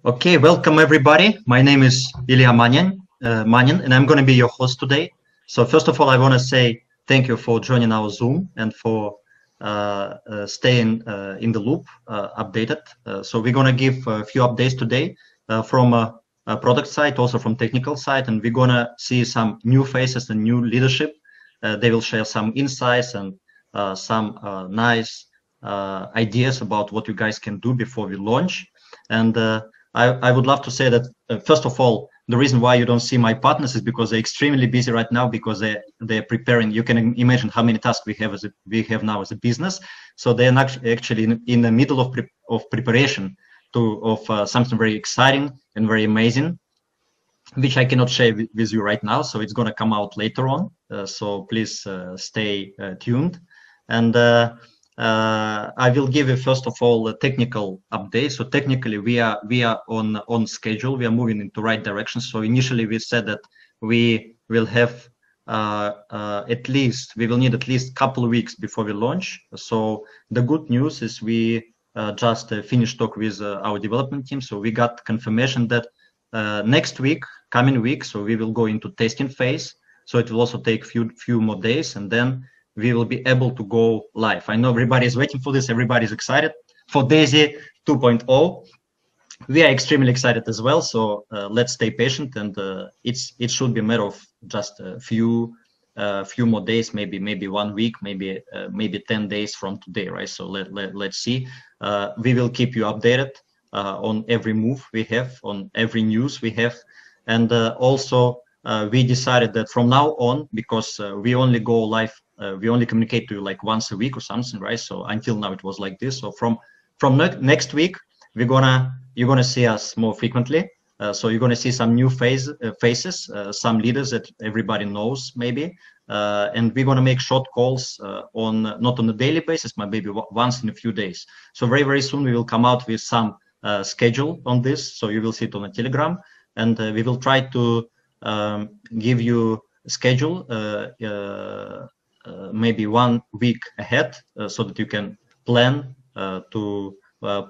Okay, welcome everybody. My name is Ilya Manyan, and I'm going to be your host today. So first of all, I want to say thank you for joining our Zoom and for staying in the loop, updated. So we're going to give a few updates today from a product side, also from technical side, and we're going to see some new faces and new leadership. They will share some insights and some nice ideas about what you guys can do before we launch. And I would love to say that, first of all, the reason why you don't see my partners is because they're extremely busy right now because they're preparing. You can imagine how many tasks we have now as a business. So they're actually in the middle of preparation of something very exciting and very amazing, which I cannot share with you right now. So it's going to come out later on. So please stay tuned. And I will give you first of all a technical update. So technically we are on schedule. We are moving into the right direction. So initially we said that we will have we will need at least a couple of weeks before we launch. So the good news is we just finished talk with our development team. So we got confirmation that next week, coming week, so we will go into testing phase. So it will also take few more days, and then we will be able to go live. I know everybody is waiting for this. Everybody's excited for Daisy 2.0. We are extremely excited as well. So let's stay patient, and it should be a matter of just a few more days, maybe 1 week, maybe 10 days from today, right? So let's see. We will keep you updated on every move we have, on every news we have, and also we decided that from now on, because we only go live. We only communicate to you like once a week or something, right? So until now it was like this. So from next week, you're gonna see us more frequently. So you're gonna see some new faces, some leaders that everybody knows maybe, and we're gonna make short calls not on a daily basis, but maybe once in a few days. So very soon we will come out with some schedule on this. So you will see it on a Telegram, and we will try to give you a schedule. Maybe 1 week ahead, so that you can plan to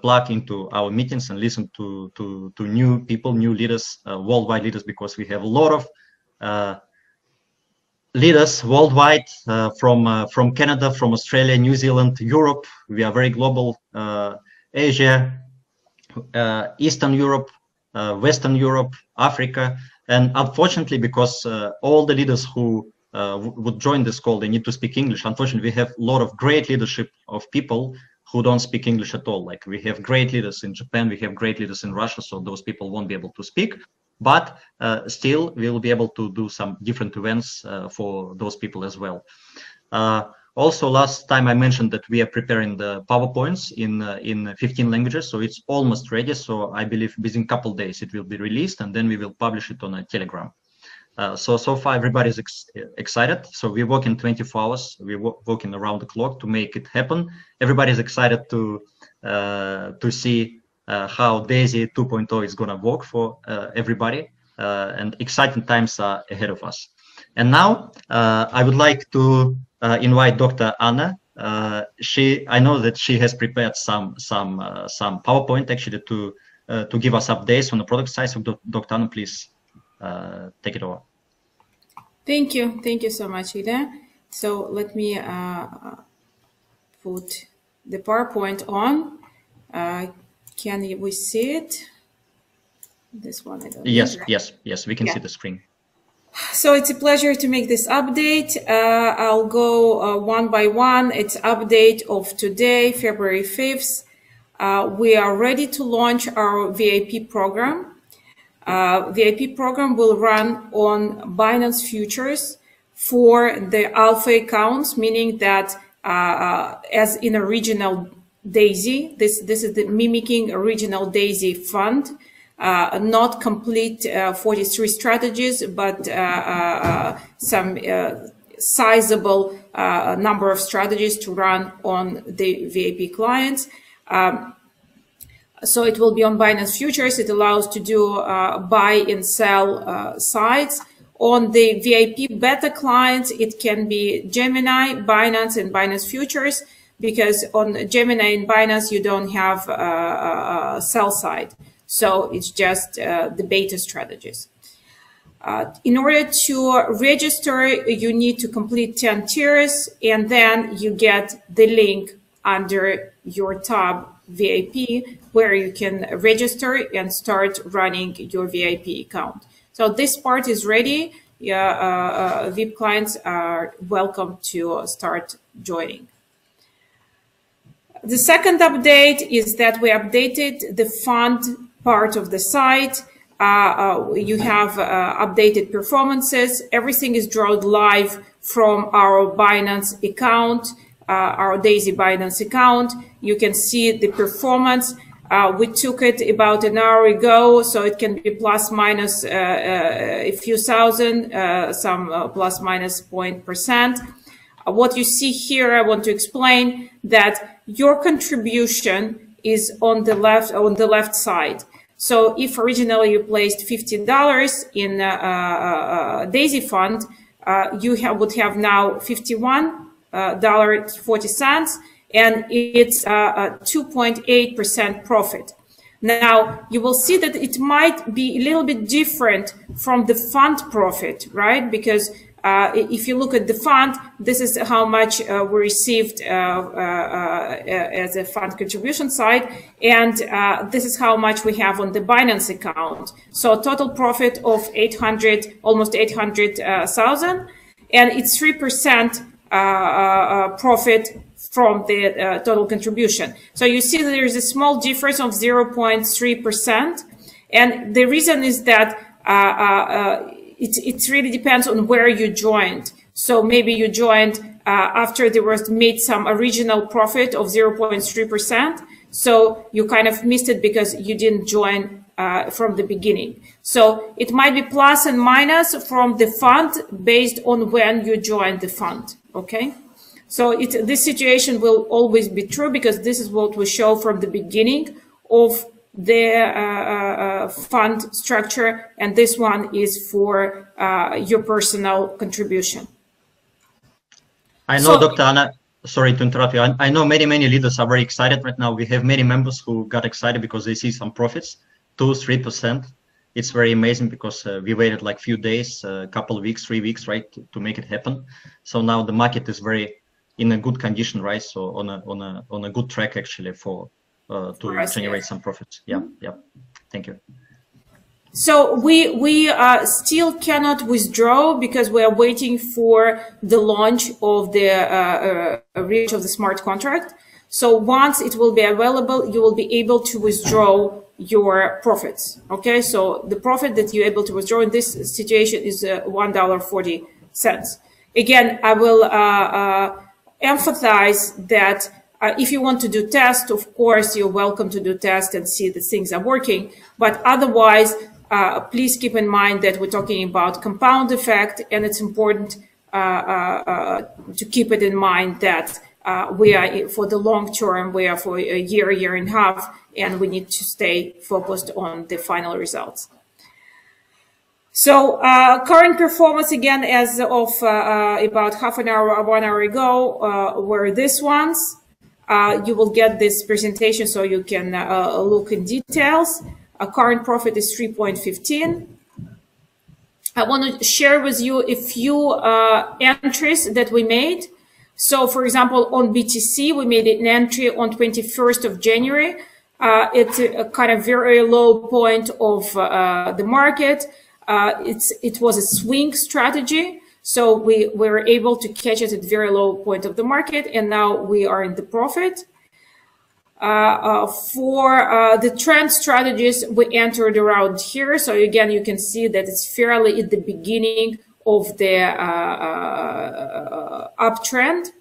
plug into our meetings and listen to new people, new leaders, worldwide leaders, because we have a lot of leaders worldwide, from Canada, from Australia, New Zealand, Europe. We are very global. Asia, Eastern Europe, Western Europe, Africa, and unfortunately, because all the leaders who would join this call, they need to speak English. Unfortunately, we have a lot of great leadership of people who don't speak English at all. Like we have great leaders in Japan, we have great leaders in Russia, so those people won't be able to speak. But still, we will be able to do some different events for those people as well. Also, last time I mentioned that we are preparing the PowerPoints in 15 languages, so it's almost ready. So I believe within a couple of days it will be released, and then we will publish it on a Telegram. So far everybody's excited. So we're working 24 hours. We're working around the clock to make it happen. Everybody's excited to see how Daisy 2.0 is going to work for everybody, and exciting times are ahead of us. And now I would like to invite Dr. Anna. I know that she has prepared some PowerPoint actually to give us updates on the product side. So Dr. Anna, please take it over. Thank you so much, Ilya. So let me put the PowerPoint on. Can we see it? This one, I don't know. Yes, we can see the screen. So it's a pleasure to make this update. I'll go one by one. It's update of today, February 5th. We are ready to launch our VIP program. VIP program will run on Binance futures for the alpha accounts, meaning that as in a regional Daisy, this is the mimicking original Daisy fund, not complete 43 strategies, but some sizable number of strategies to run on the VIP clients. So it will be on Binance Futures. It allows to do buy and sell sides. On the VIP beta clients, it can be Gemini, Binance, and Binance Futures, because on Gemini and Binance, you don't have sell side. So it's just the beta strategies. In order to register, you need to complete 10 tiers, and then you get the link under your tab VIP, where you can register and start running your VIP account. So this part is ready. VIP clients are welcome to start joining. The second update is that we updated the fund part of the site. You have updated performances. Everything is drawn live from our Binance account, our Daisy Binance account. You can see the performance. We took it about an hour ago, so it can be plus minus a few thousand, some plus minus 0.%. What you see here, I want to explain that your contribution is on the left side. So if originally you placed $50 in Daisy Fund, you would have now $51.40, and it's a 2.8% profit. Now, you will see that it might be a little bit different from the fund profit, right? Because if you look at the fund, this is how much we received as a fund contribution side, and this is how much we have on the Binance account. So total profit of almost 800,000, and it's 3% profit from the total contribution. So you see that there is a small difference of 0.3%, and the reason is that it really depends on where you joined. So maybe you joined after there was made some original profit of 0.3%. So you kind of missed it because you didn't join from the beginning. So it might be plus and minus from the fund based on when you joined the fund. Okay. So this situation will always be true because this is what we show from the beginning of the fund structure, and this one is for your personal contribution. I know, Dr. Anna, sorry to interrupt you. I know many leaders are very excited right now. We have many members who got excited because they see some profits, 2-3%. It's very amazing because we waited like few days, a couple of weeks, 3 weeks, right, to make it happen. So now the market is very in a good condition, right? So on a good track actually for to generate some profits. Yeah, yeah. Thank you. So we still cannot withdraw because we are waiting for the launch of the reach of the smart contract. So once it will be available, you will be able to withdraw your profits. Okay, so the profit that you're able to withdraw in this situation is $1.40. Again, I will emphasize that if you want to do tests, of course, you're welcome to do tests and see that things are working. But otherwise, please keep in mind that we're talking about compound effect, and it's important to keep it in mind that we are for the long term, we are for a year and a half, and we need to stay focused on the final results. So current performance, again, as of about half an hour, 1 hour ago, were these ones. You will get this presentation so you can look in details. Current profit is 3.15. I want to share with you a few entries that we made. So, for example, on BTC, we made an entry on 21st of January. It's a kind of very low point of the market. It was a swing strategy. So we were able to catch it at very low point of the market, and now we are in the profit. For the trend strategies, we entered around here. So again, you can see that it's fairly at the beginning of the uptrend.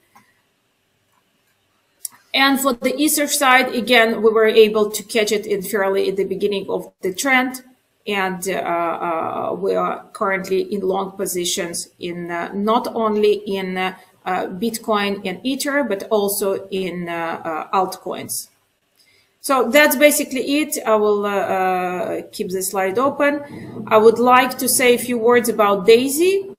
And for the Ether side, again, we were able to catch it in fairly at the beginning of the trend. And we are currently in long positions in not only in Bitcoin and Ether, but also in altcoins. So that's basically it. I will keep the slide open. I would like to say a few words about Daisy.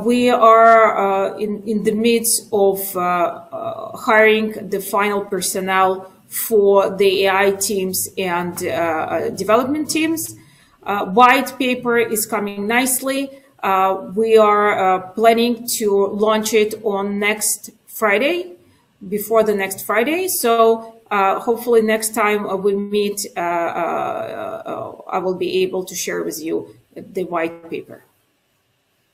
We are in the midst of hiring the final personnel for the AI teams and development teams. White paper is coming nicely. We are planning to launch it on next Friday, before the next Friday. So hopefully next time we meet, I will be able to share with you the white paper.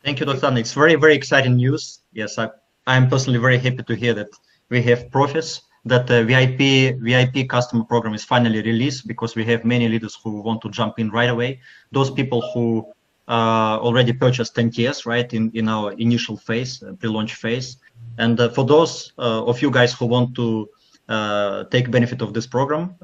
Thank you, Dr. Anna. It's very, very exciting news. Yes, I'm personally very happy to hear that we have profits, that the VIP customer program is finally released, because we have many leaders who want to jump in right away. Those people who already purchased 10 tiers, right, in our initial phase, pre-launch phase. And for those of you guys who want to take benefit of this program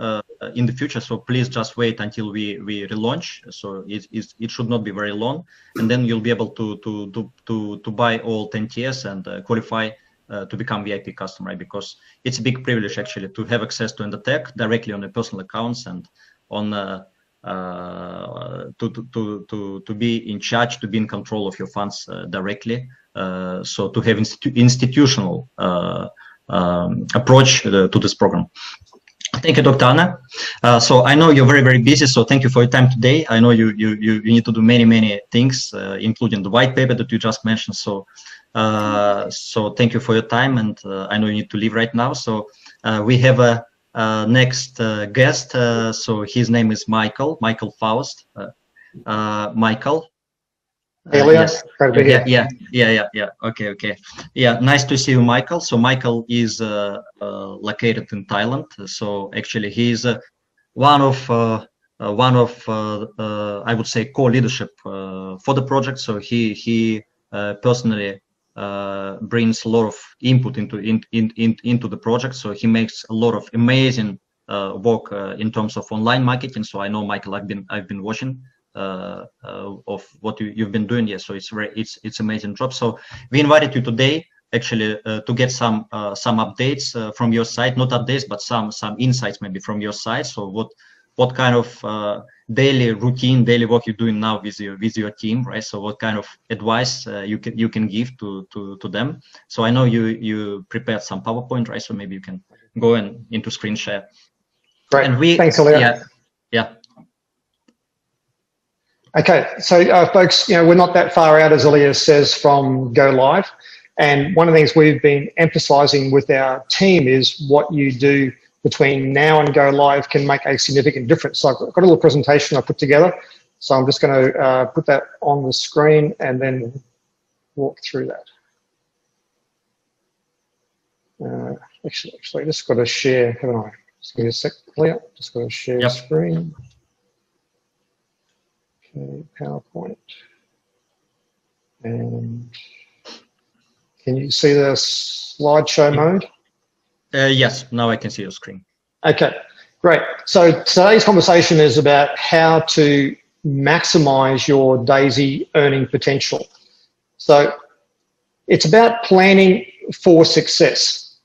in the future, so please just wait until we relaunch. So it should not be very long, and then you'll be able to buy all 10 tiers and qualify to become VIP customer, right? Because it's a big privilege actually to have access to EndoTech directly on the personal accounts, and on to be in charge, to be in control of your funds directly. So to have institutional approach to this program. Thank you, Dr. Anna. So I know you're very, very busy, so thank you for your time today. I know you need to do many things, including the white paper that you just mentioned. So so thank you for your time, and I know you need to leave right now. So we have a next guest. So his name is Michael Faust. Michael. Yes. Yeah. Okay. Yeah, nice to see you, Michael. So Michael is located in Thailand. So actually, he's one of I would say core leadership for the project. So he personally brings a lot of input into the project. So he makes a lot of amazing work in terms of online marketing. So I know, Michael, I've been watching of what you've been doing. Yes, so it's amazing job. So we invited you today actually to get some updates from your side, not updates, but some insights maybe from your side. So what kind of daily work you're doing now with your team, right? So what kind of advice you can give to them? So I know you prepared some PowerPoint, right? So maybe you can go into screen share. Great. And thanks, Ilya. Yeah. Okay, so folks, we're not that far out, as Ilya says, from go live. And one of the things we've been emphasizing with our team is what you do between now and go live can make a significant difference. So I've got a little presentation I put together. So I'm just going to put that on the screen and then walk through that. Actually, I just got to share, haven't I? Just give me a sec, Ilya. Just got to share screen. PowerPoint, and can you see the slideshow mode? Yes, now I can see your screen. Okay, great. So today's conversation is about how to maximize your DAISY earning potential. So it's about planning for success.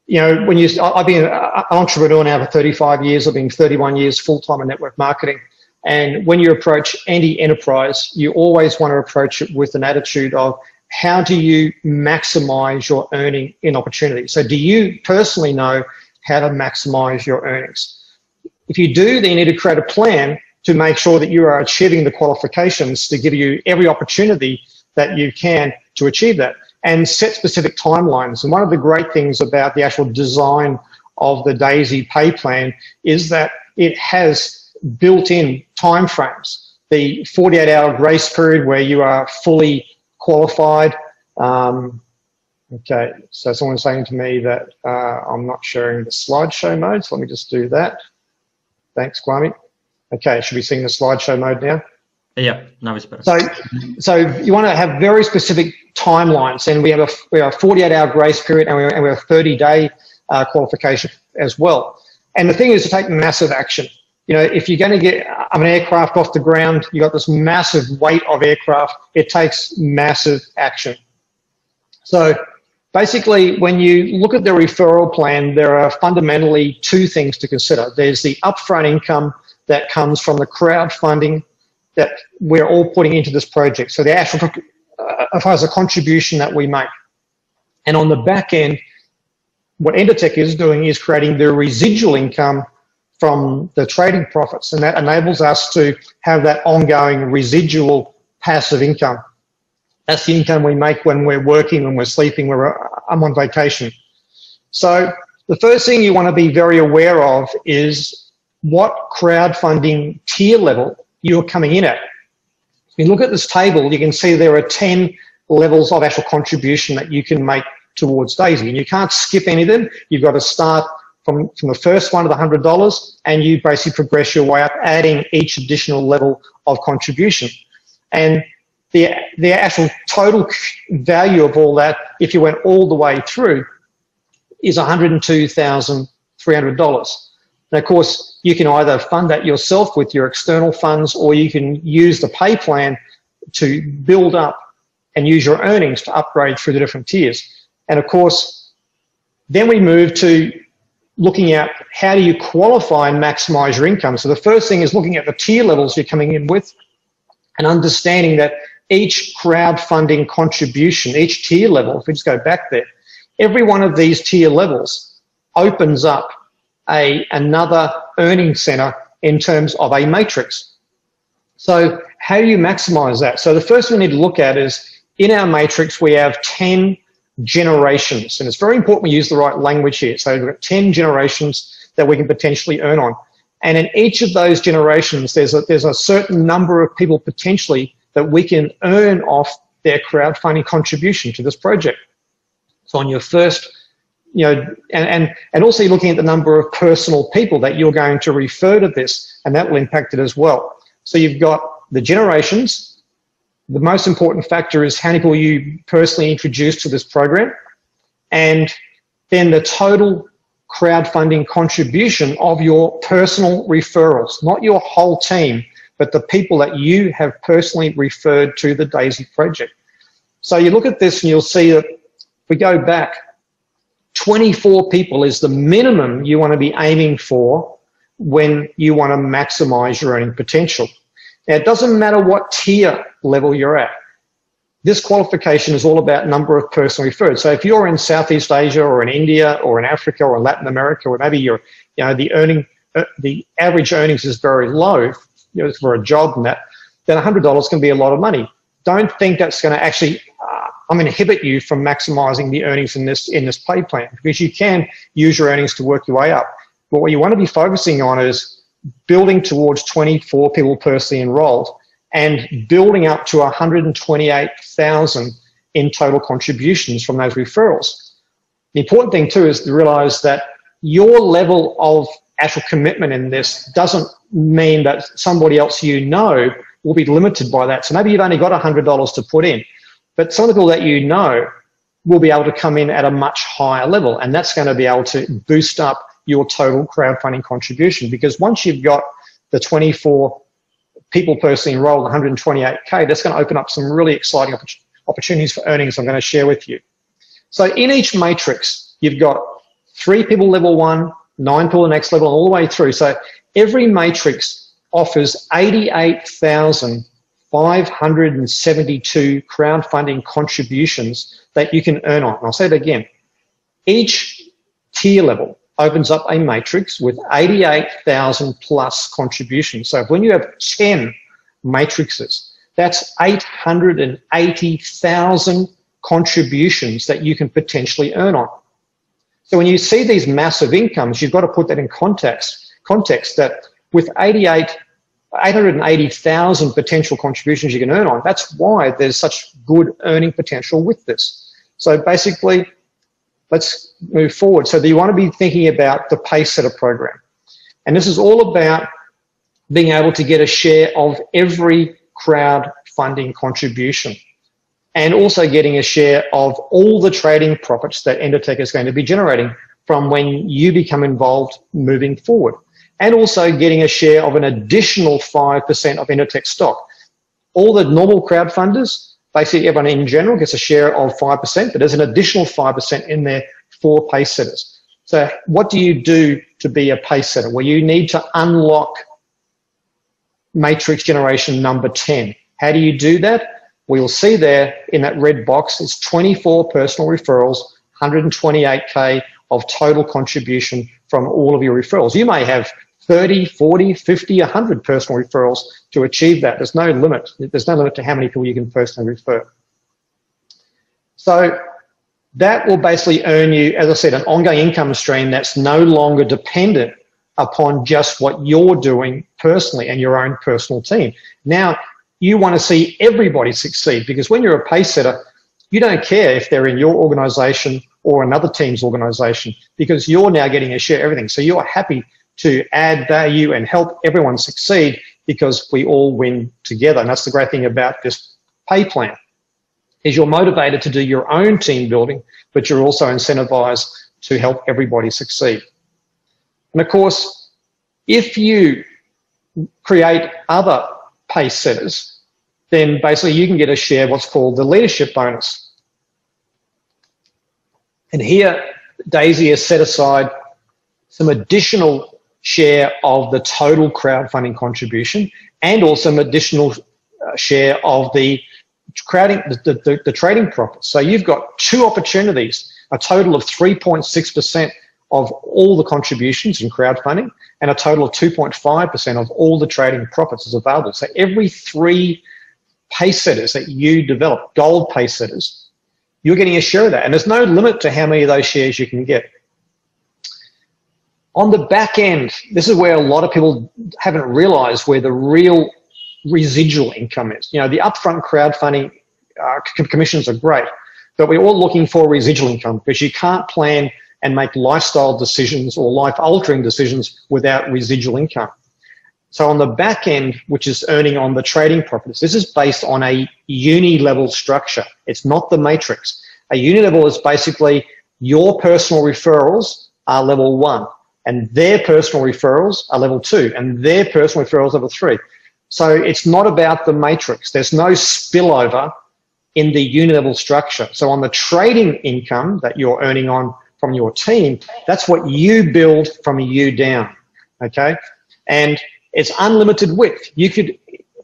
I've been an entrepreneur now for 35 years. I've been 31 years full-time in network marketing. And when you approach any enterprise, you always want to approach it with an attitude of how do you maximize your earning in opportunity? So do you personally know how to maximize your earnings? If you do, then you need to create a plan to make sure that you are achieving the qualifications to give you every opportunity that you can to achieve that, and set specific timelines. And one of the great things about the actual design of the DAISY pay plan is that it has built-in timeframes. The 48-hour grace period where you are fully qualified. Okay, so someone's saying to me that I'm not sharing the slideshow mode, so let me just do that. Thanks, Kwame. Okay, should be seeing the slideshow mode now? Yeah, now it's better. So you want to have very specific timelines, and we have a 48-hour grace period, and we have a 30-day qualification as well. And the thing is to take massive action. If you're going to get an aircraft off the ground, you got this massive weight of aircraft, it takes massive action. So basically, when you look at the referral plan, there are fundamentally two things to consider. There's the upfront income that comes from the crowdfunding that we're all putting into this project. So the actual, as far as a contribution that we make. And on the back end, what EndoTech is doing is creating the residual income from the trading profits, and that enables us to have that ongoing residual passive income. That's the income we make when we're working, when we're sleeping, when I'm on vacation. So the first thing you want to be very aware of is what crowdfunding tier level you're coming in at. If you look at this table, you can see there are 10 levels of actual contribution that you can make towards Daisy, and you can't skip any of them. You've got to start from the first one of the $100, and you basically progress your way up, adding each additional level of contribution. And the actual total value of all that, if you went all the way through, is $102,300. And of course, you can either fund that yourself with your external funds, or you can use the pay plan to build up and use your earnings to upgrade through the different tiers. And of course, then we move to looking at how do you qualify and maximize your income. So the first thing is looking at the tier levels you're coming in with and understanding that each crowdfunding contribution, each tier level, if we just go back there, every one of these tier levels opens up another earning center in terms of a matrix. So how do you maximize that? So the first thing we need to look at is, in our matrix, we have 10 generations, and it's very important we use the right language here. So we've got 10 generations that we can potentially earn on. And in each of those generations, there's a certain number of people potentially that we can earn off their crowdfunding contribution to this project. So on your first, and also you're looking at the number of personal people that you're going to refer to this, and that will impact it as well. So you've got the generations. The most important factor is how many people you personally introduce to this program, and then the total crowdfunding contribution of your personal referrals, not your whole team, but the people that you have personally referred to the Daisy project. So you look at this and you'll see that if we go back, 24 people is the minimum you want to be aiming for when you want to maximize your earning potential. Now, it doesn't matter what tier level you're at. This qualification is all about number of personal referred. So if you're in Southeast Asia or in India or in Africa or in Latin America, or maybe you're, the average earnings is very low, for a job and that, then $100 can be a lot of money. Don't think that's going to actually inhibit you from maximizing the earnings in this pay plan, because you can use your earnings to work your way up. But what you want to be focusing on is building towards 24 people personally enrolled and building up to 128,000 in total contributions from those referrals. The important thing too is to realize that your level of actual commitment in this doesn't mean that somebody else will be limited by that. So maybe you've only got $100 to put in, but some of the people that will be able to come in at a much higher level, and that's going to be able to boost up your total crowdfunding contribution, because once you've got the 24 people personally enrolled, 128K, that's going to open up some really exciting opportunities for earnings I'm going to share with you. So in each matrix, you've got 3 people level 1, 9 people the next level, and all the way through. So every matrix offers 88,572 crowdfunding contributions that you can earn on. And I'll say it again. Each tier level opens up a matrix with 88,000 plus contributions. So when you have 10 matrices, that's 880,000 contributions that you can potentially earn on. So when you see these massive incomes, you've got to put that in context that with 880,000 potential contributions you can earn on, that's why there's such good earning potential with this. So basically, let's move forward. So you want to be thinking about the pacesetter program. And this is all about being able to get a share of every crowdfunding contribution, and also getting a share of all the trading profits that EndoTech is going to be generating from when you become involved moving forward, and also getting a share of an additional 5% of EndoTech stock. All the normal crowdfunders, basically everyone in general gets a share of 5%, but there's an additional 5% in there for pacesetters. So what do you do to be a pacesetter? Well, you need to unlock matrix generation number 10. How do you do that? We'll see there in that red box, it's 24 personal referrals, 128K of total contribution from all of your referrals. You may have 30, 40, 50, 100 personal referrals to achieve that. There's no limit. There's no limit to how many people you can personally refer. So that will basically earn you, as I said, an ongoing income stream that's no longer dependent upon just what you're doing personally and your own personal team. Now, you want to see everybody succeed, because when you're a pace setter, you don't care if they're in your organization or another team's organization, because you're now getting a share of everything. So you're happy to add value and help everyone succeed, because we all win together. And that's the great thing about this pay plan, is you're motivated to do your own team building, but you're also incentivized to help everybody succeed. And of course, if you create other pace setters, then basically you can get a share of what's called the leadership bonus. And here, Daisy has set aside some additional share of the total crowdfunding contribution, and also an additional share of the trading profits. So you've got two opportunities, a total of 3.6% of all the contributions in crowdfunding, and a total of 2.5% of all the trading profits is available. So every 3 pace setters that you develop, gold pace setters, you're getting a share of that. And there's no limit to how many of those shares you can get. On the back end, this is where a lot of people haven't realized where the real residual income is. You know, the upfront crowdfunding commissions are great, but we're all looking for residual income, because you can't plan and make lifestyle decisions or life-altering decisions without residual income. So on the back end, which is earning on the trading profits, this is based on a uni-level structure. It's not the matrix. A uni-level is basically your personal referrals are level 1, and their personal referrals are level 2, and their personal referrals are level 3. So it's not about the matrix. There's no spillover in the uni-level structure. So on the trading income that you're earning on from your team, that's what you build from you down, okay? And it's unlimited width. You could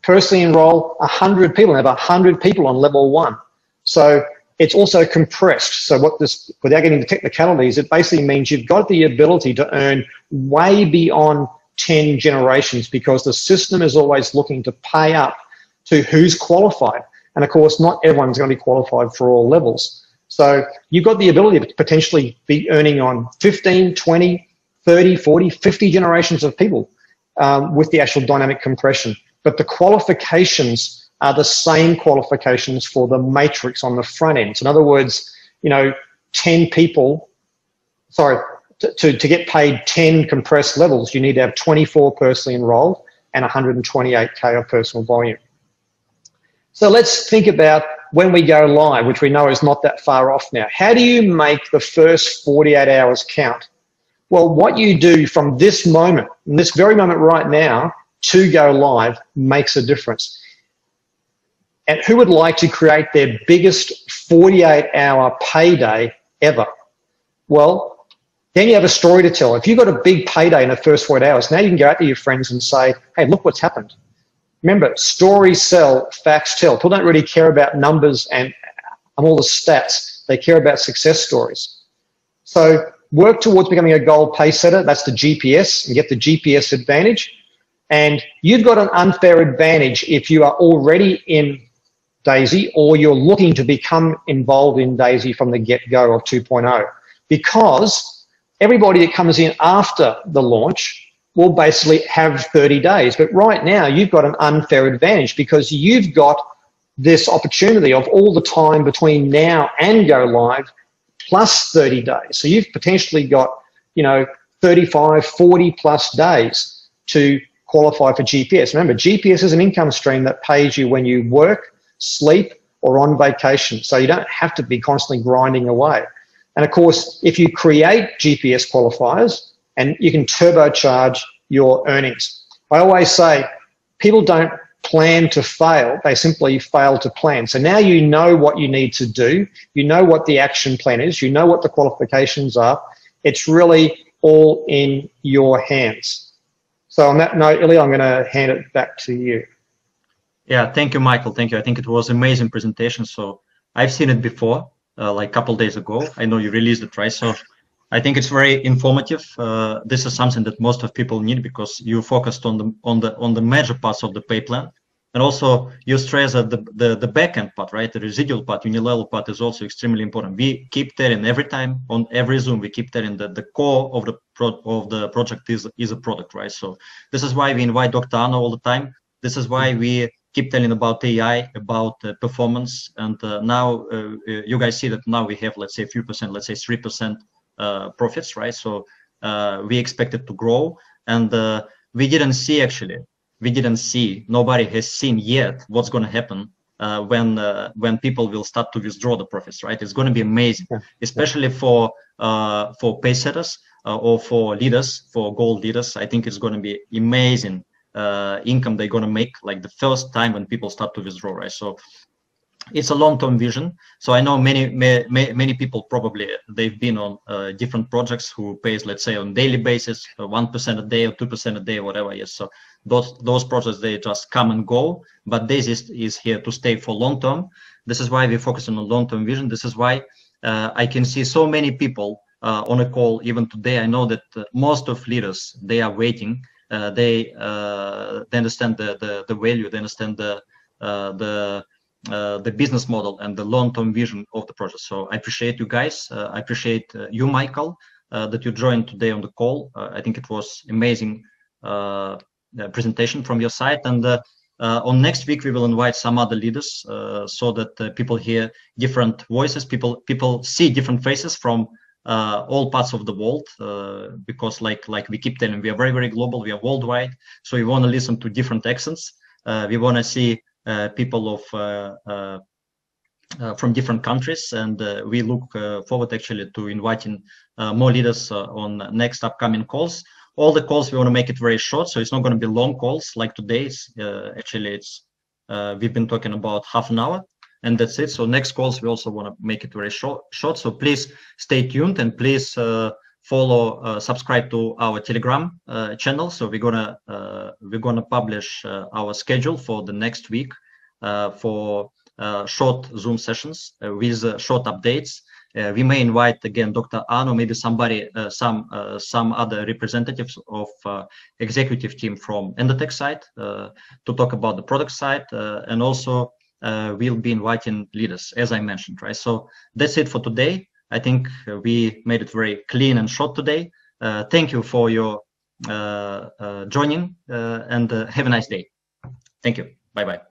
personally enroll 100 people and have 100 people on level 1. So it's also compressed. So what this, without getting into technicalities, it basically means you've got the ability to earn way beyond 10 generations, because the system is always looking to pay up to who's qualified. And of course, not everyone's going to be qualified for all levels. So you've got the ability to potentially be earning on 15, 20, 30, 40, 50 generations of people with the actual dynamic compression. But the qualifications are the same qualifications for the matrix on the front end. So in other words, you know, 10 people, sorry, to get paid 10 compressed levels, you need to have 24 personally enrolled and 128K of personal volume. So let's think about when we go live, which we know is not that far off now. How do you make the first 48 hours count? Well, what you do from this moment, in this very moment right now, to go live makes a difference. And who would like to create their biggest 48-hour payday ever? Well, then you have a story to tell. If you've got a big payday in the first 48 hours, now you can go out to your friends and say, hey, look what's happened. Remember, stories sell, facts tell. People don't really care about numbers and all the stats. They care about success stories. So work towards becoming a gold pace setter. That's the GPS, and get the GPS advantage. And you've got an unfair advantage if you are already in Daisy, or you're looking to become involved in Daisy from the get-go of 2.0, because everybody that comes in after the launch will basically have 30 days. But right now, you've got an unfair advantage, because you've got this opportunity of all the time between now and go live plus 30 days. So you've potentially got, you know, 35, 40 plus days to qualify for GPS. Remember, GPS is an income stream that pays you when you work, sleep, or on vacation. So you don't have to be constantly grinding away. And of course, if you create GPS qualifiers, and you can turbocharge your earnings. I always say people don't plan to fail, they simply fail to plan. So now you know what you need to do, you know what the action plan is, you know what the qualifications are. It's really all in your hands. So on that note, Ilya, I'm going to hand it back to you. Yeah, thank you, Michael. Thank you. I think it was an amazing presentation. So I've seen it before, like a couple of days ago. I know you released it, right? So I think it's very informative. This is something that most of people need because you focused on the major parts of the pay plan, and also you stress that the back end part, right? The residual part, unilevel part is also extremely important. We keep telling every time on every Zoom, we keep telling that the core of the project is a product, right? So this is why we invite Dr. Anna all the time. This is why we keep telling about AI, about performance, and now you guys see that now we have, let's say, a few percent, let's say 3%. Profits, right? So we expect it to grow, and we didn't see nobody has seen yet what's going to happen when people will start to withdraw the profits, right? It's going to be amazing, especially for pacesetters or for leaders, for gold leaders. I think it's going to be amazing income they're going to make, like the first time when people start to withdraw, right? So it's a long-term vision. So I know many people probably they've been on different projects who pays, let's say, on daily basis, 1% a day or 2% a day, whatever. Yes. So those projects, they just come and go. But this is here to stay for long term. This is why we focus on a long-term vision. This is why I can see so many people on a call even today. I know that most of leaders, they are waiting. They understand the value. They understand the business model and the long-term vision of the project. So I appreciate you guys. I appreciate you, Michael, that you joined today on the call. I think it was amazing presentation from your side. And on next week, we will invite some other leaders so that people hear different voices. People see different faces from all parts of the world, because like we keep telling, we are very, very global. We are worldwide. So we want to listen to different accents. We want to see people from different countries, and we look forward actually to inviting more leaders on next upcoming calls. All the calls, we want to make it very short, so it's not going to be long calls like today's. Actually, we've been talking about half an hour, and that's it. So next calls, we also want to make it very short. So please stay tuned, and please follow, subscribe to our Telegram channel. So we're gonna publish our schedule for the next week for short Zoom sessions with short updates. We may invite again Dr. Arno, maybe somebody, some other representatives of executive team from EndoTech side to talk about the product side, and also we'll be inviting leaders, as I mentioned, right? So that's it for today. I think we made it very clean and short today. Thank you for your joining, and have a nice day. Thank you. Bye-bye.